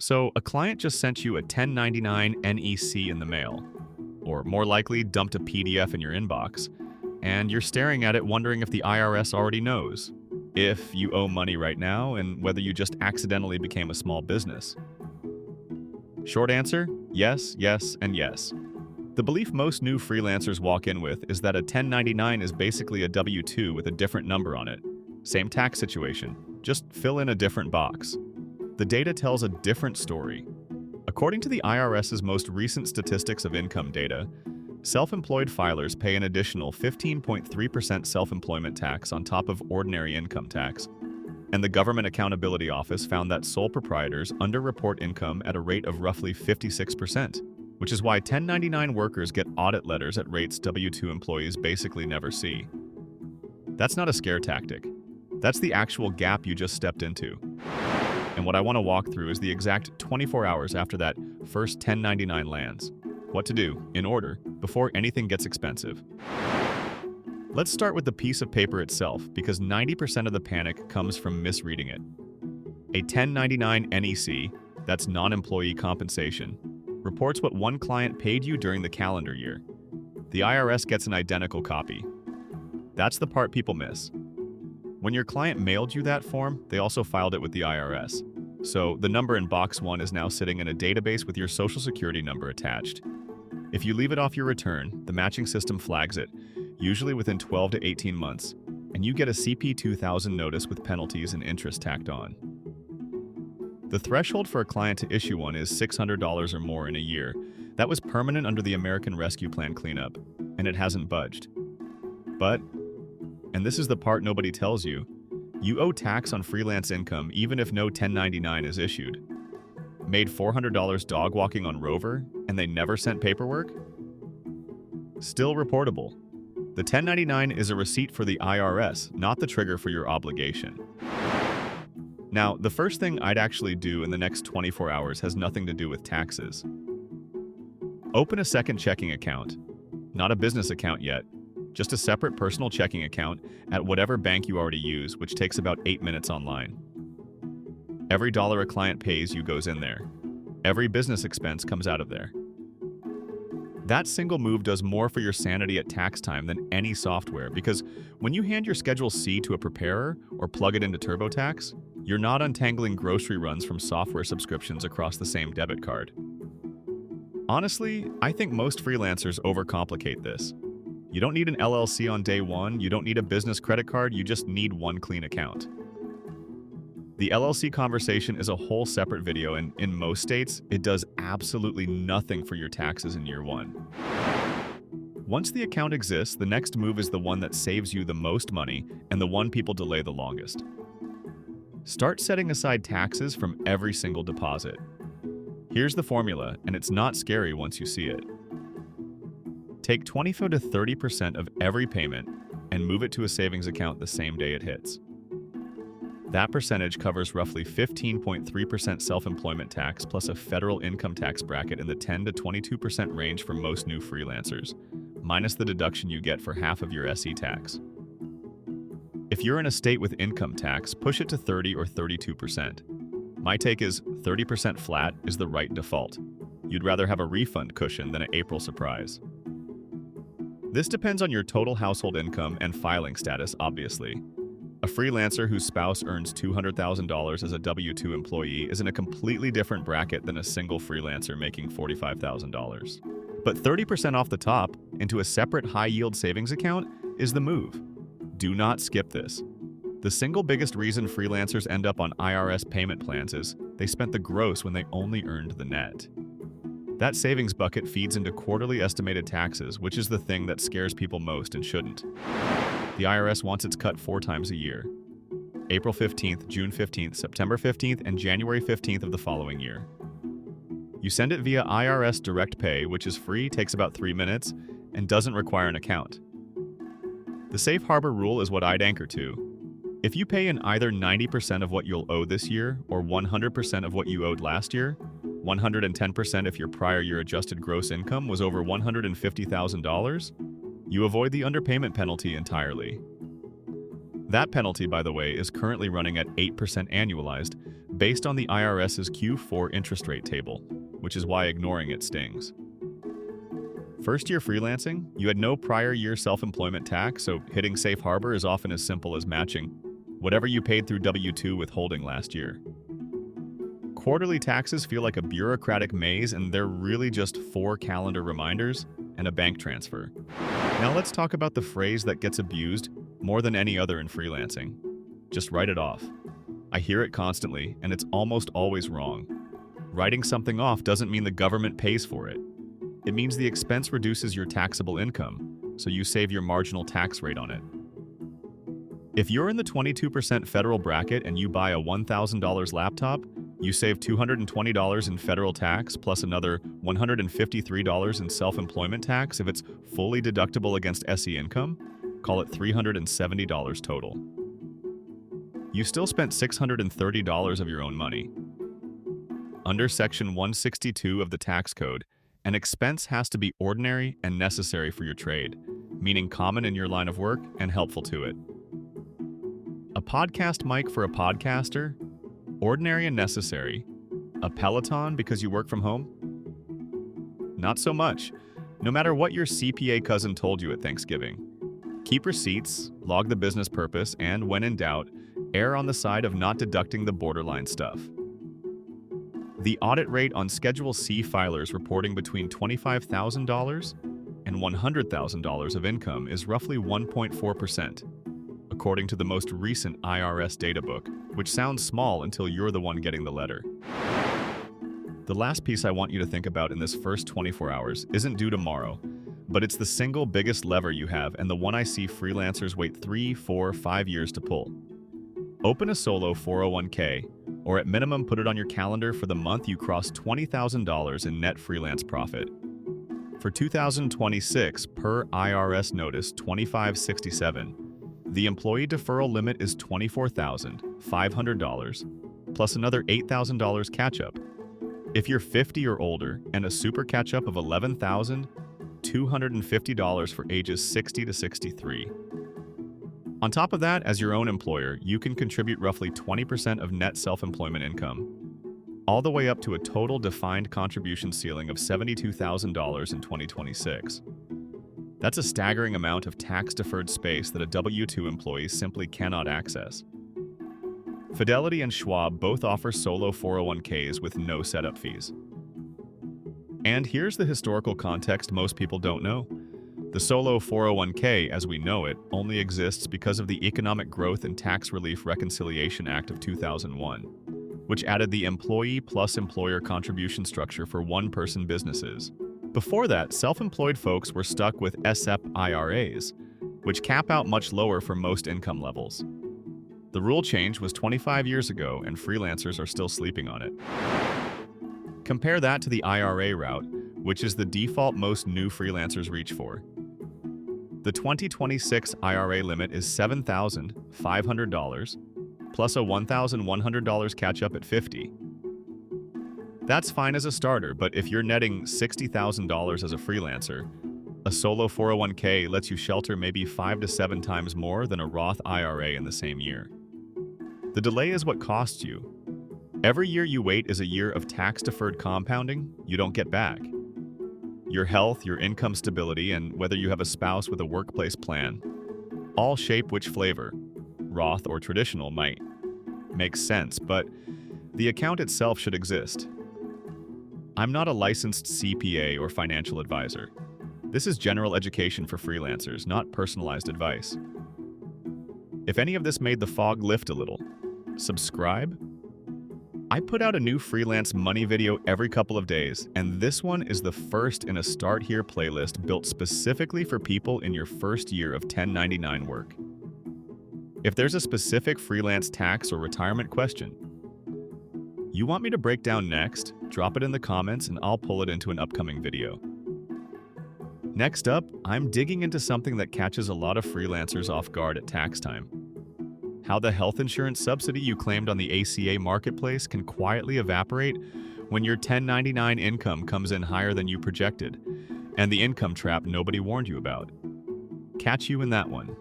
So, a client just sent you a 1099 NEC in the mail, or more likely, dumped a PDF in your inbox, and you're staring at it wondering if the IRS already knows, if you owe money right now, and whether you just accidentally became a small business. Short answer: yes, yes, and yes. The belief most new freelancers walk in with is that a 1099 is basically a W-2 with a different number on it. Same tax situation, just fill in a different box. The data tells a different story. According to the IRS's most recent statistics of income data, self-employed filers pay an additional 15.3% self-employment tax on top of ordinary income tax, and the Government Accountability Office found that sole proprietors underreport income at a rate of roughly 56%, which is why 1099 workers get audit letters at rates W-2 employees basically never see. That's not a scare tactic. That's the actual gap you just stepped into. And what I want to walk through is the exact 24 hours after that first 1099 lands. What to do, in order, before anything gets expensive. Let's start with the piece of paper itself, because 90% of the panic comes from misreading it. A 1099 NEC, that's non-employee compensation, reports what one client paid you during the calendar year. The IRS gets an identical copy. That's the part people miss. When your client mailed you that form, they also filed it with the IRS. So the number in box 1 is now sitting in a database with your social security number attached. If you leave it off your return, the matching system flags it, usually within 12 to 18 months, and you get a CP 2000 notice with penalties and interest tacked on. The threshold for a client to issue one is $600 or more in a year. That was permanent under the American Rescue Plan cleanup, and it hasn't budged. But, and this is the part nobody tells you, you owe tax on freelance income even if no 1099 is issued. Made $400 dog walking on Rover, and they never sent paperwork? Still reportable. The 1099 is a receipt for the IRS, not the trigger for your obligation. Now, the first thing I'd actually do in the next 24 hours has nothing to do with taxes. Open a second checking account. Not a business account yet, just a separate personal checking account at whatever bank you already use, which takes about 8 minutes online. Every dollar a client pays you goes in there. Every business expense comes out of there. That single move does more for your sanity at tax time than any software, because when you hand your Schedule C to a preparer or plug it into TurboTax, you're not untangling grocery runs from software subscriptions across the same debit card. Honestly, I think most freelancers overcomplicate this. You don't need an LLC on day one, you don't need a business credit card, you just need one clean account. The LLC conversation is a whole separate video, and in most states, it does absolutely nothing for your taxes in year one. Once the account exists, the next move is the one that saves you the most money and the one people delay the longest. Start setting aside taxes from every single deposit. Here's the formula, and it's not scary once you see it. Take 25 to 30% of every payment and move it to a savings account the same day it hits. That percentage covers roughly 15.3% self-employment tax plus a federal income tax bracket in the 10 to 22% range for most new freelancers, minus the deduction you get for half of your SE tax. If you're in a state with income tax, push it to 30 or 32%. My take is 30% flat is the right default. You'd rather have a refund cushion than an April surprise. This depends on your total household income and filing status, obviously. A freelancer whose spouse earns $200,000 as a W-2 employee is in a completely different bracket than a single freelancer making $45,000. But 30% off the top into a separate high-yield savings account is the move. Do not skip this. The single biggest reason freelancers end up on IRS payment plans is they spent the gross when they only earned the net. That savings bucket feeds into quarterly estimated taxes, which is the thing that scares people most and shouldn't. The IRS wants its cut 4 times a year: April 15th, June 15th, September 15th, and January 15th of the following year. You send it via IRS Direct Pay, which is free, takes about 3 minutes, and doesn't require an account. The safe harbor rule is what I'd anchor to. If you pay in either 90% of what you'll owe this year or 100% of what you owed last year, 110% if your prior year adjusted gross income was over $150,000, you avoid the underpayment penalty entirely. That penalty, by the way, is currently running at 8% annualized, based on the IRS's Q4 interest rate table, which is why ignoring it stings. First year freelancing, you had no prior year self-employment tax, so hitting safe harbor is often as simple as matching whatever you paid through W-2 withholding last year. Quarterly taxes feel like a bureaucratic maze, and they're really just 4 calendar reminders and a bank transfer. Now let's talk about the phrase that gets abused more than any other in freelancing. Just write it off. I hear it constantly, and it's almost always wrong. Writing something off doesn't mean the government pays for it. It means the expense reduces your taxable income, so you save your marginal tax rate on it. If you're in the 22% federal bracket and you buy a $1,000 laptop, you save $220 in federal tax plus another $153 in self-employment tax if it's fully deductible against SE income. Call it $370 total. You still spent $630 of your own money. Under Section 162 of the tax code, an expense has to be ordinary and necessary for your trade, meaning common in your line of work and helpful to it. A podcast mic for a podcaster? Ordinary and necessary. A Peloton because you work from home? Not so much, no matter what your CPA cousin told you at Thanksgiving. Keep receipts, log the business purpose, and when in doubt, err on the side of not deducting the borderline stuff. The audit rate on Schedule C filers reporting between $25,000 and $100,000 of income is roughly 1.4%, according to the most recent IRS data book, which sounds small until you're the one getting the letter. The last piece I want you to think about in this first 24 hours isn't due tomorrow, but it's the single biggest lever you have and the one I see freelancers wait 3, 4, 5 years to pull. Open a solo 401k, or at minimum put it on your calendar for the month you cross $20,000 in net freelance profit. For 2026, per IRS Notice 2567, the employee deferral limit is $24,500, plus another $8,000 catch-up. If you're 50 or older, and a super catch-up of $11,250 for ages 60 to 63. On top of that, as your own employer, you can contribute roughly 20% of net self-employment income, all the way up to a total defined contribution ceiling of $72,000 in 2026. That's a staggering amount of tax-deferred space that a W-2 employee simply cannot access. Fidelity and Schwab both offer solo 401ks with no setup fees. And here's the historical context most people don't know. The solo 401k, as we know it, only exists because of the Economic Growth and Tax Relief Reconciliation Act of 2001, which added the employee plus employer contribution structure for one-person businesses. Before that, self-employed folks were stuck with SEP IRAs, which cap out much lower for most income levels. The rule change was 25 years ago, and freelancers are still sleeping on it. Compare that to the IRA route, which is the default most new freelancers reach for. The 2026 IRA limit is $7,500, plus a $1,100 catch-up at $50. That's fine as a starter, but if you're netting $60,000 as a freelancer, a solo 401k lets you shelter maybe 5 to 7 times more than a Roth IRA in the same year. The delay is what costs you. Every year you wait is a year of tax-deferred compounding you don't get back. Your health, your income stability, and whether you have a spouse with a workplace plan, all shape which flavor, Roth or traditional, might make sense, but the account itself should exist. I'm not a licensed CPA or financial advisor. This is general education for freelancers, not personalized advice. If any of this made the fog lift a little, subscribe. I put out a new freelance money video every couple of days, and this one is the first in a Start Here playlist built specifically for people in your first year of 1099 work. If there's a specific freelance tax or retirement question you want me to break down next, drop it in the comments and I'll pull it into an upcoming video. Next up, I'm digging into something that catches a lot of freelancers off guard at tax time. How the health insurance subsidy you claimed on the ACA marketplace can quietly evaporate when your 1099 income comes in higher than you projected, and the income trap nobody warned you about. Catch you in that one.